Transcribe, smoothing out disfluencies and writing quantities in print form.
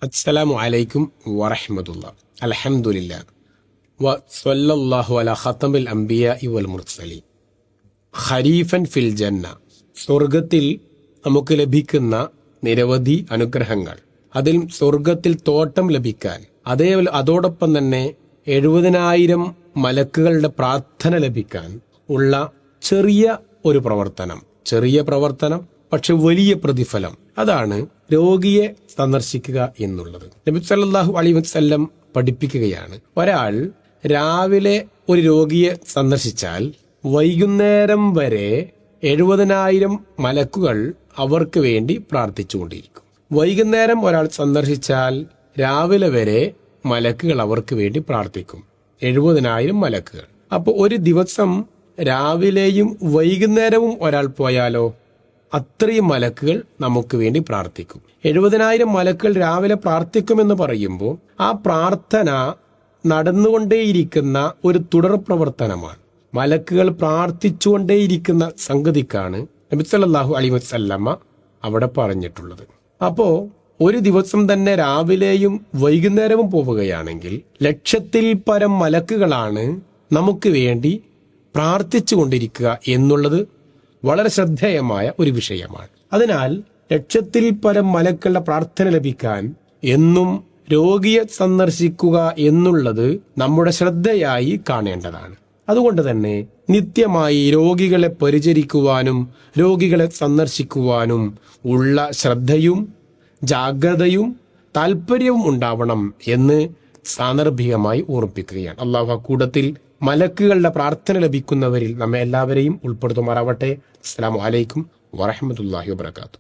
അസ്സലാമു അലൈക്കും വറഹ്മത്തുള്ളാഹി. അൽഹംദുലില്ലാഹ് വസല്ലല്ലാഹു അലാ ഖതമിൽ അംബിയാഇ വൽ മുർസലീൻ. ഖരീഫൻ ഫിൽ ജന്ന, സ്വർഗത്തിൽ നമുക്ക് ലഭിക്കുന്ന നിരവധി അനുഗ്രഹങ്ങൾ. അതിൽ സ്വർഗത്തിൽ തോട്ടം ലഭിക്കാൻ, അതോടൊപ്പം തന്നെ 70,000 മലക്കുകളുടെ പ്രാർത്ഥന ലഭിക്കാൻ ഉള്ള ചെറിയ പ്രവർത്തനം, പക്ഷെ വലിയ പ്രതിഫലം. അതാണ് രോഗിയെ സന്ദർശിക്കുക എന്നുള്ളത്. നബി സല്ലല്ലാഹു അലൈഹി വസല്ലം പഠിപ്പിക്കുകയാണ്, ഒരാൾ രാവിലെ ഒരു രോഗിയെ സന്ദർശിച്ചാൽ വൈകുന്നേരം വരെ 70,000 മലക്കുകൾ അവർക്ക് വേണ്ടി പ്രാർത്ഥിച്ചുകൊണ്ടിരിക്കും. വൈകുന്നേരം ഒരാൾ സന്ദർശിച്ചാൽ രാവിലെ വരെ മലക്കുകൾ അവർക്ക് വേണ്ടി പ്രാർത്ഥിക്കും. 70,000 മലക്കുകൾ. അപ്പോൾ ഒരു ദിവസം രാവിലെയും വൈകുന്നേരവും ഒരാൾ പോയാലോ അത്രയും മലക്കുകൾ നമുക്ക് വേണ്ടി പ്രാർത്ഥിക്കും. 70,000 മലക്കുകൾ രാവിലെ പ്രാർത്ഥിക്കുമെന്ന് പറയുമ്പോൾ ആ പ്രാർത്ഥന നടന്നുകൊണ്ടേയിരിക്കുന്ന ഒരു തുടർ പ്രവർത്തനമാണ്. മലക്കുകൾ പ്രാർത്ഥിച്ചുകൊണ്ടേയിരിക്കുന്ന സംഗതിക്കാണ് നബി സല്ലല്ലാഹു അലൈഹി വസല്ലമ അവിടെ പറഞ്ഞിട്ടുള്ളത്. അപ്പോ ഒരു ദിവസം തന്നെ രാവിലെയും വൈകുന്നേരവും പോവുകയാണെങ്കിൽ 1,00,000-ൽ പരം മലക്കുകളാണ് നമുക്ക് വേണ്ടി പ്രാർത്ഥിച്ചു കൊണ്ടിരിക്കുക എന്നുള്ളത് വളരെ ശ്രദ്ധേയമായ ഒരു വിഷയമാണ്. അതിനാൽ 1,00,000-ൽ പരം മലക്കളുടെ പ്രാർത്ഥന ലഭിക്കാൻ എന്നും രോഗിയെ സന്ദർശിക്കുക എന്നുള്ളത് നമ്മുടെ ശ്രദ്ധയായി കാണേണ്ടതാണ്. അതുകൊണ്ട് തന്നെ നിത്യമായി രോഗികളെ പരിചരിക്കുവാനും രോഗികളെ സന്ദർശിക്കുവാനും ഉള്ള ശ്രദ്ധയും ജാഗ്രതയും താല്പര്യവും ഉണ്ടാവണം എന്ന് സാന്ദർഭികമായി ഓർമ്മിപ്പിക്കുകയാണ്. അല്ലാഹു കൂടത്തിൽ മലക്കുകളുടെ പ്രാർത്ഥന ലഭിക്കുന്നവരിൽ നമ്മെ എല്ലാവരെയും ഉൾപ്പെടുത്തുമാറാവട്ടെ. അസ്സലാമു അലൈക്കും വറഹ്മത്തുള്ളാഹി വബറകാതുഹു.